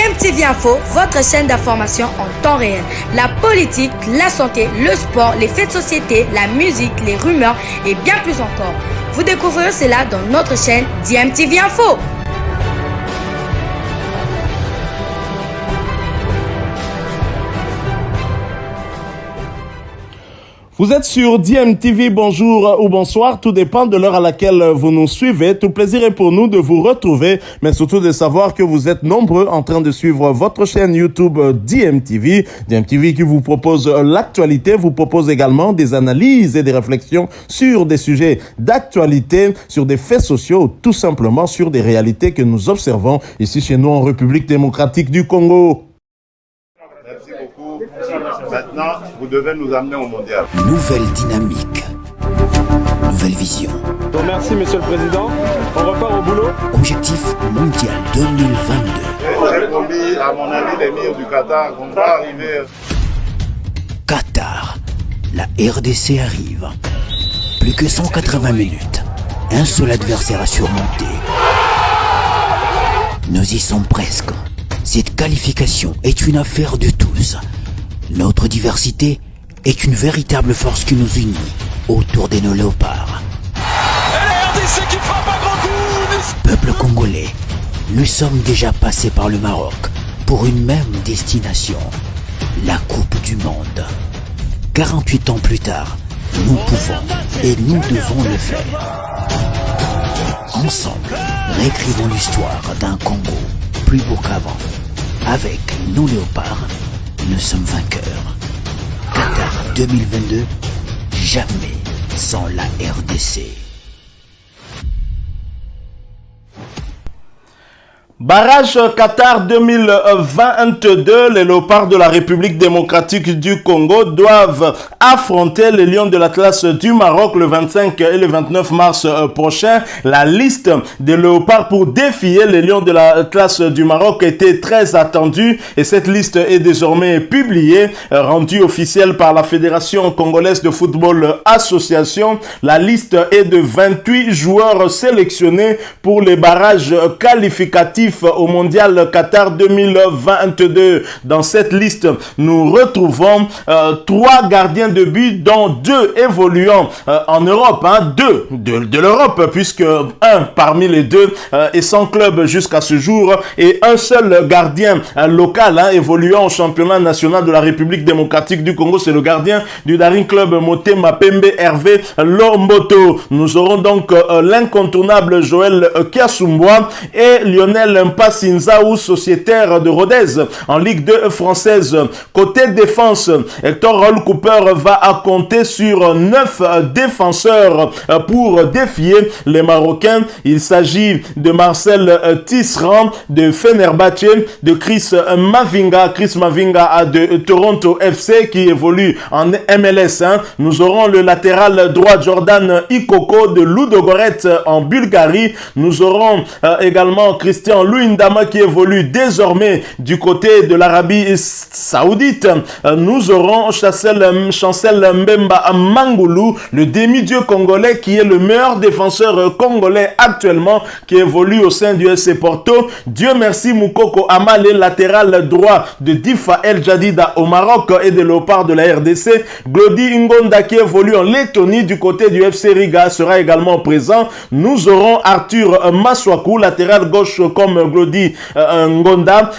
DMTV Info, votre chaîne d'information en temps réel. La politique, la santé, le sport, les faits de société, la musique, les rumeurs et bien plus encore. Vous découvrirez cela dans notre chaîne DMTV Info. Vous êtes sur DMTV, bonjour ou bonsoir, tout dépend de l'heure à laquelle vous nous suivez. Tout plaisir est pour nous de vous retrouver, mais surtout de savoir que vous êtes nombreux en train de suivre votre chaîne YouTube DMTV. DMTV qui vous propose l'actualité, vous propose également des analyses et des réflexions sur des sujets d'actualité, sur des faits sociaux, tout simplement sur des réalités que nous observons ici chez nous en République démocratique du Congo. Merci beaucoup. Maintenant, vous devez nous amener au mondial. Nouvelle dynamique. Nouvelle vision. Merci, Monsieur le Président. On repart au boulot. Objectif mondial 2022. J'ai promis à mon ami l'émir du Qatar qu'on va arriver. Qatar. La RDC arrive. Plus que 180 minutes. Un seul adversaire à surmonter. Nous y sommes presque. Cette qualification est une affaire de tous. Notre diversité est une véritable force qui nous unit autour de nos léopards. Et la RDC qui frappe un grand coup. Peuple congolais, nous sommes déjà passés par le Maroc pour une même destination, la Coupe du Monde. 48 ans plus tard, nous pouvons et nous devons le faire. Ensemble, réécrivons l'histoire d'un Congo plus beau qu'avant. Avec nos léopards, nous sommes vainqueurs. Qatar 2022, jamais sans la RDC. Barrage Qatar 2022, les léopards de la République démocratique du Congo doivent affronter les Lions de l'Atlas du Maroc le 25 et le 29 mars prochain. La liste des léopards pour défier les Lions de l'Atlas du Maroc était très attendue et cette liste est désormais publiée, rendue officielle par la Fédération congolaise de football association. La liste est de 28 joueurs sélectionnés pour les barrages qualificatifs au mondial Qatar 2022. Dans cette liste, nous retrouvons 3 gardiens de but, dont 2 évoluant en Europe, 2 de l'Europe, puisque un parmi les 2 est sans club jusqu'à ce jour, et un seul gardien local évoluant au championnat national de la République démocratique du Congo, c'est le gardien du Daring Club Motema Pembe, Hervé Lomboto. Nous aurons donc l'incontournable Joël Kiasumboa et Lionel Mpasinzaou, sociétaire de Rodez en Ligue 2 française. Côté défense, Hector Roll Cooper va compter sur 9 défenseurs pour défier les Marocains. Il s'agit de Marcel Tisserand de Fenerbahçe, de Chris Mavinga de Toronto FC qui évolue en MLS. Nous aurons le latéral droit Jordan Ikoko de Ludogorets en Bulgarie. Nous aurons également Christian Luindama qui évolue désormais du côté de l'Arabie Saoudite. Nous aurons Chancel Mbemba Mangoulou, le demi-dieu congolais qui est le meilleur défenseur congolais actuellement, qui évolue au sein du FC Porto. Dieu merci Moukoko Amale, latéral droit de Difa El Jadida au Maroc et des léopards de la RDC. Glody Ngonda qui évolue en Lettonie du côté du FC Riga sera également présent. Nous aurons Arthur Maswaku, latéral gauche comme Glody Ngonda,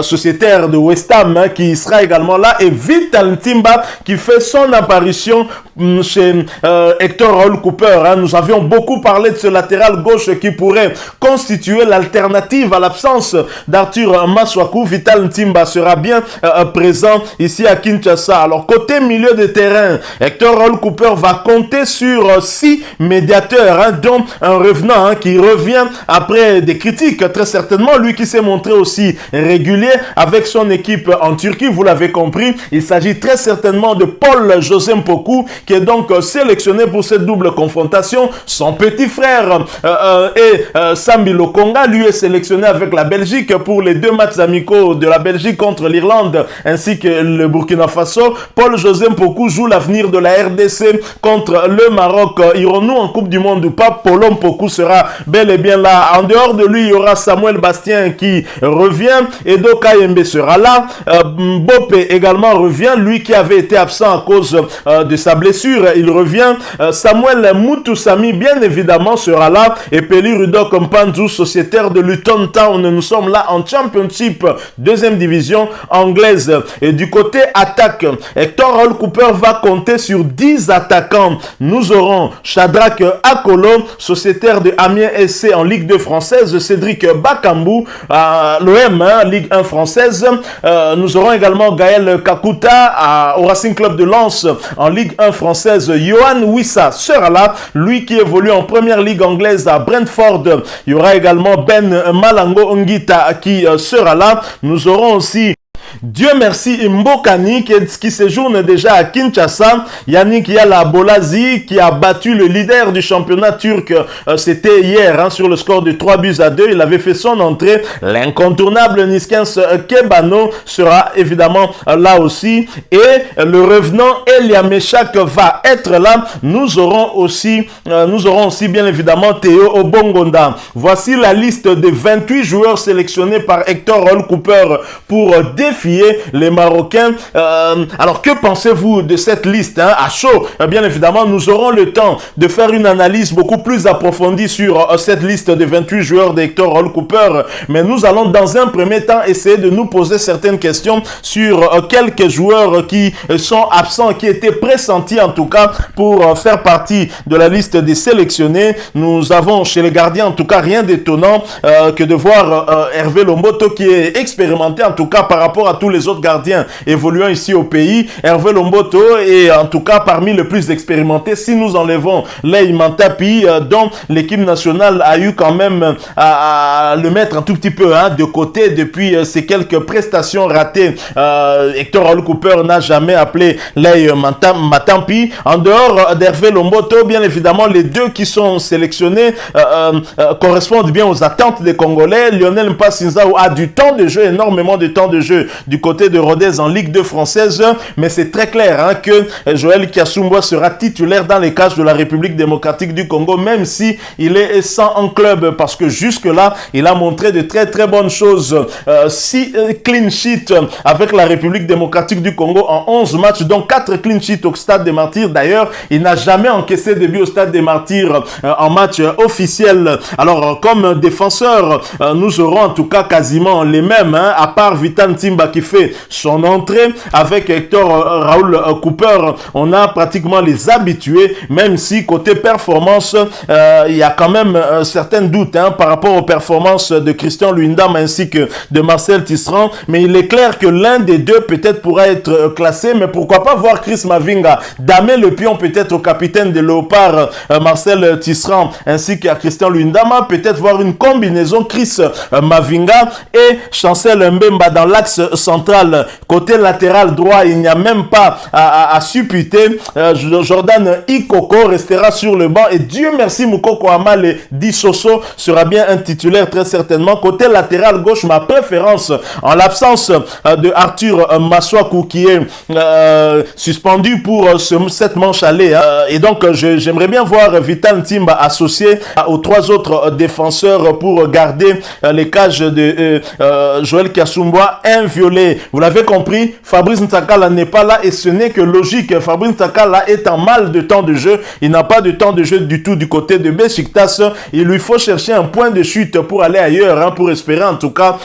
sociétaire de West Ham, qui sera également là, et Vital Timba qui fait son apparition chez Hector Raoul Cooper. Nous avions beaucoup parlé de ce latéral gauche qui pourrait constituer l'alternative à l'absence d'Arthur Maswaku. Vital Timba sera bien présent ici à Kinshasa. Alors côté milieu de terrain, Hector Raoul Cooper va compter sur 6 médiateurs, dont un revenant qui revient après des critiques, très certainement, lui qui s'est montré aussi régulier avec son équipe en Turquie. Vous l'avez compris, il s'agit très certainement de Paul José Mpoku, qui est donc sélectionné pour cette double confrontation. Son petit frère Sambi Lokonga, lui, est sélectionné avec la Belgique pour les 2 matchs amicaux de la Belgique contre l'Irlande ainsi que le Burkina Faso. Paul José Mpoku joue l'avenir de la RDC contre le Maroc. Irons-nous en Coupe du Monde ou pas? Paul Mpoku sera bel et bien là. En dehors de lui, il y aura Samuel Samuel Bastien qui revient. Edo Kayembe sera là. Bope également revient, lui qui avait été absent à cause de sa blessure. Il revient. Samuel Mutusami, bien évidemment, sera là. Et Peli Rudok Mpanzu, sociétaire de Luton Town. Nous sommes là en Championship, deuxième division anglaise. Et du côté attaque, Hector Hall Cooper va compter sur 10 attaquants. Nous aurons Shadrach Akolo, sociétaire de Amiens SC en Ligue 2 française, Cédric Bakambu à l'OM, Ligue 1 française. Nous aurons également Gaël Kakuta au Racing Club de Lens en Ligue 1 française. Johan Wissa sera là, lui qui évolue en première ligue anglaise à Brentford. Il y aura également Ben Malango Ngita qui sera là. Nous aurons aussi Dieu merci Mbokani qui séjourne déjà à Kinshasa. Yannick Yala Bolazi qui a battu le leader du championnat turc. C'était hier sur le score de 3-2. Il avait fait son entrée. L'incontournable Niskens Kebano sera évidemment là aussi. Et le revenant Elia Meshak va être là. Nous aurons aussi bien évidemment Théo Obongonda. Voici la liste des 28 joueurs sélectionnés par Hector Hall Cooper pour défier les Marocains. Alors que pensez-vous de cette liste à chaud? Bien évidemment, nous aurons le temps de faire une analyse beaucoup plus approfondie sur cette liste de 28 joueurs d'Hector Hall Cooper. Mais nous allons dans un premier temps essayer de nous poser certaines questions sur quelques joueurs qui sont absents, qui étaient pressentis en tout cas pour faire partie de la liste des sélectionnés. Nous avons chez les gardiens en tout cas rien d'étonnant que de voir Hervé Lomboto qui est expérimenté en tout cas par rapport à tous les autres gardiens évoluant ici au pays. Hervé Lomboto est en tout cas parmi les plus expérimentés. Si nous enlevons Lei Mantapi, dont l'équipe nationale a eu quand même à le mettre un tout petit peu de côté depuis ces quelques prestations ratées. Hector Hall Cooper n'a jamais appelé Lei Mantapi. En dehors d'Hervé Lomboto, bien évidemment, les deux qui sont sélectionnés correspondent bien aux attentes des Congolais. Lionel Mpassinzao a du temps de jeu, énormément de temps de jeu du côté de Rodez en Ligue 2 française, mais c'est très clair que Joël Kiasumba sera titulaire dans les cages de la République démocratique du Congo, même si il est sans en club, parce que jusque-là, il a montré de très très bonnes choses. 6 clean sheets avec la République démocratique du Congo en 11 matchs, dont 4 clean sheets au Stade des Martyrs. D'ailleurs, il n'a jamais encaissé de but au Stade des Martyrs en match officiel. Alors, comme défenseur, nous aurons en tout cas quasiment les mêmes, à part Vital Timba qui fait son entrée avec Hector Raoul Cooper. On a pratiquement les habitués, même si côté performance, il y a quand même certains doutes par rapport aux performances de Christian Luyendam ainsi que de Marcel Tisserand. Mais il est clair que l'un des deux peut-être pourra être classé, mais pourquoi pas voir Chris Mavinga damer le pion peut-être au capitaine de Léopard, Marcel Tisserand, ainsi qu'à Christian Luyendam. Peut-être voir une combinaison Chris Mavinga et Chancel Mbemba dans l'axe central. Côté latéral droit, il n'y a même pas à supputer. Jordan Ikoko restera sur le banc et Dieu merci Moukoko Amale Dissoso sera bien un titulaire très certainement. Côté latéral gauche, ma préférence en l'absence de Arthur Maswaku qui est suspendu pour cette manche aller. Et donc j'aimerais bien voir Vital Timba associé aux 3 autres défenseurs pour garder les cages de Joël Kiasumba inviolées. Vous l'avez compris, Fabrice Ntakala n'est pas là et ce n'est que logique. Fabrice Ntakala est en mal de temps de jeu. Il n'a pas de temps de jeu du tout du côté de Besiktas. Il lui faut chercher un point de chute pour aller ailleurs, pour espérer en tout cas,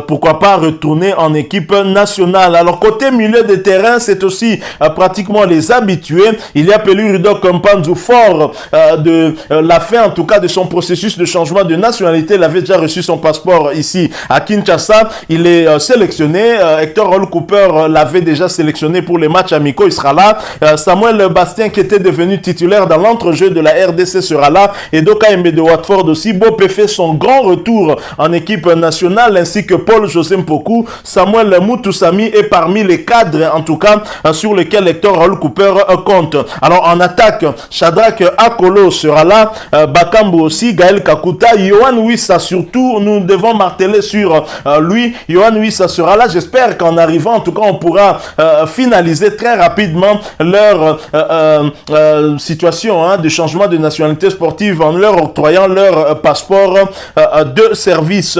pourquoi pas retourner en équipe nationale. Alors côté milieu de terrain, c'est aussi pratiquement les habitués. Il y a Pelu Rudok Mpanzu fort de la fin en tout cas de son processus de changement de nationalité. Il avait déjà reçu son passeport ici à Kinshasa. Il est sélectionné. Hector Hall Cooper l'avait déjà sélectionné pour les matchs amicaux. Il sera là. Samuel Bastien qui était devenu titulaire dans l'entrejeu de la RDC sera là. Et Doka Mbe de Watford aussi. Bopé fait son grand retour en équipe nationale ainsi que Paul José Mpoku. Samuel Mutusami est parmi les cadres en tout cas sur lesquels Hector Hall Cooper compte. Alors en attaque, Shadrach Akolo sera là. Bakambu aussi. Gaël Kakuta. Johan Wissa surtout. Nous devons marteler sur lui. Johan Wissa ça sera là. J'espère qu'en arrivant, en tout cas, on pourra finaliser très rapidement leur situation de changement de nationalité sportive en leur octroyant leur passeport de service.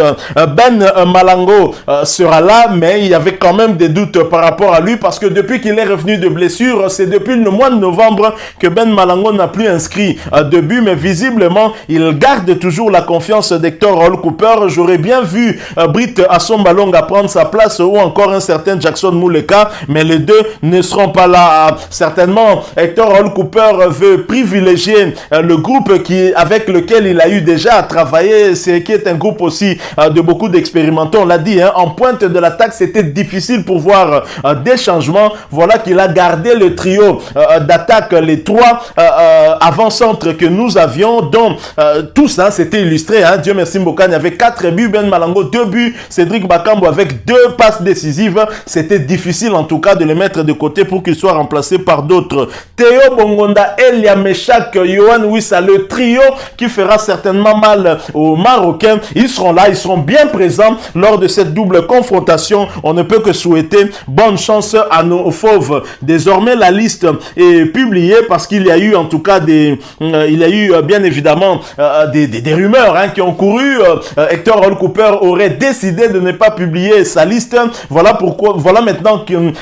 Ben Malango sera là, mais il y avait quand même des doutes par rapport à lui parce que depuis qu'il est revenu de blessure, c'est depuis le mois de novembre que Ben Malango n'a plus inscrit de but, mais visiblement, il garde toujours la confiance d'Hector Hall Cooper. J'aurais bien vu Britt Assombalonga prendre sa place ou encore un certain Jackson Muleka, mais les deux ne seront pas là. Certainement, Hector Hall Cooper veut privilégier le groupe avec lequel il a eu déjà à travailler, qui est un groupe aussi de beaucoup d'expérimentés. On l'a dit, en pointe de l'attaque, c'était difficile pour voir des changements. Voilà qu'il a gardé le trio d'attaque, les trois avant-centres que nous avions, dont tous, c'était illustré. Dieu merci Mbokani avec 4 buts, Ben Malango 2 buts, Cédric Bakambo avec 2 passes décisives. C'était difficile en tout cas de les mettre de côté pour qu'ils soient remplacés par d'autres. Théo Bongonda, Elia Meshak, Yohan Wissa, le trio qui fera certainement mal aux Marocains. Ils seront là, ils seront bien présents lors de cette double confrontation. On ne peut que souhaiter bonne chance à nos fauves. Désormais, la liste est publiée parce qu'il y a eu en tout cas bien évidemment des rumeurs qui ont couru. Hector Hall Cooper aurait décidé de ne pas publier sa liste. Voilà pourquoi, voilà maintenant que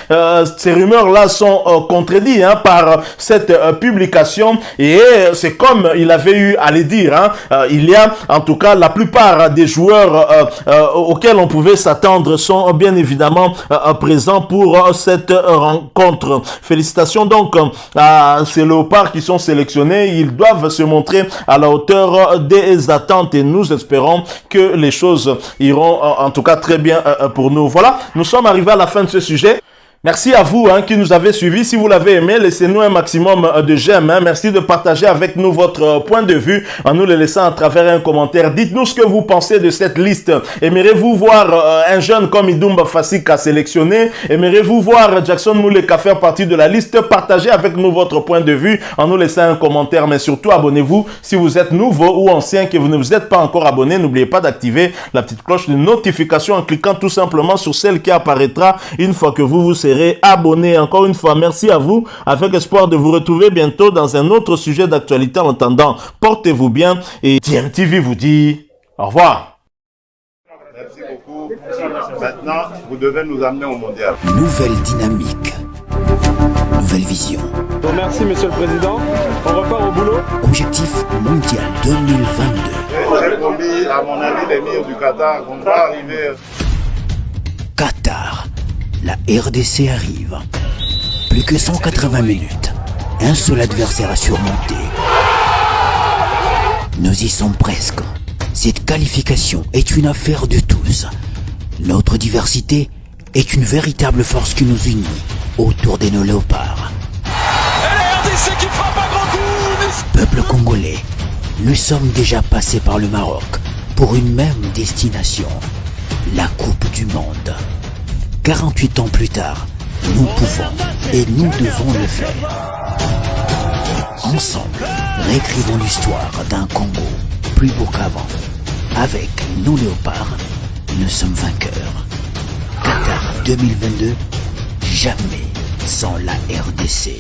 ces rumeurs-là sont contredites par cette publication. Et c'est comme il avait eu à le dire. Il y a en tout cas la plupart des joueurs auxquels on pouvait s'attendre sont bien évidemment présents pour cette rencontre. Félicitations donc à ces léopards qui sont sélectionnés. Ils doivent se montrer à la hauteur des attentes et nous espérons que les choses iront en tout cas très bien pour nous. Voilà, nous sommes arrivés à la fin de ce sujet. Merci à vous qui nous avez suivis. Si vous l'avez aimé, laissez-nous un maximum de j'aime. Merci de partager avec nous votre point de vue en nous le laissant à travers un commentaire. Dites-nous ce que vous pensez de cette liste. Aimeriez-vous voir un jeune comme Idumba Fasika sélectionné? Aimeriez-vous voir Jackson Muleka faire partie de la liste? Partagez avec nous votre point de vue en nous laissant un commentaire. Mais surtout, abonnez-vous si vous êtes nouveau ou ancien que vous ne vous êtes pas encore abonné. N'oubliez pas d'activer la petite cloche de notification en cliquant tout simplement sur celle qui apparaîtra une fois que vous serez abonné. Encore une fois, merci à vous, avec espoir de vous retrouver bientôt dans un autre sujet d'actualité. En attendant, portez-vous bien et DMTV vous dit au revoir. Merci beaucoup. Maintenant, vous devez nous amener au mondial. Nouvelle dynamique, nouvelle vision. Donc merci Monsieur le Président, on repart au boulot. Objectif mondial 2022. J'ai promis à mon ami l'émir du Qatar qu'on va arriver. Qatar. La RDC arrive. Plus que 180 minutes. Un seul adversaire à surmonter. Nous y sommes presque. Cette qualification est une affaire de tous. Notre diversité est une véritable force qui nous unit autour de nos léopards. Et la RDC qui frappe un grand coup. Peuple congolais, nous sommes déjà passés par le Maroc pour une même destination. La Coupe du Monde. 48 ans plus tard, nous pouvons et nous devons le faire. Ensemble, réécrivons l'histoire d'un Congo plus beau qu'avant. Avec nos léopards, nous sommes vainqueurs. Qatar 2022, jamais sans la RDC.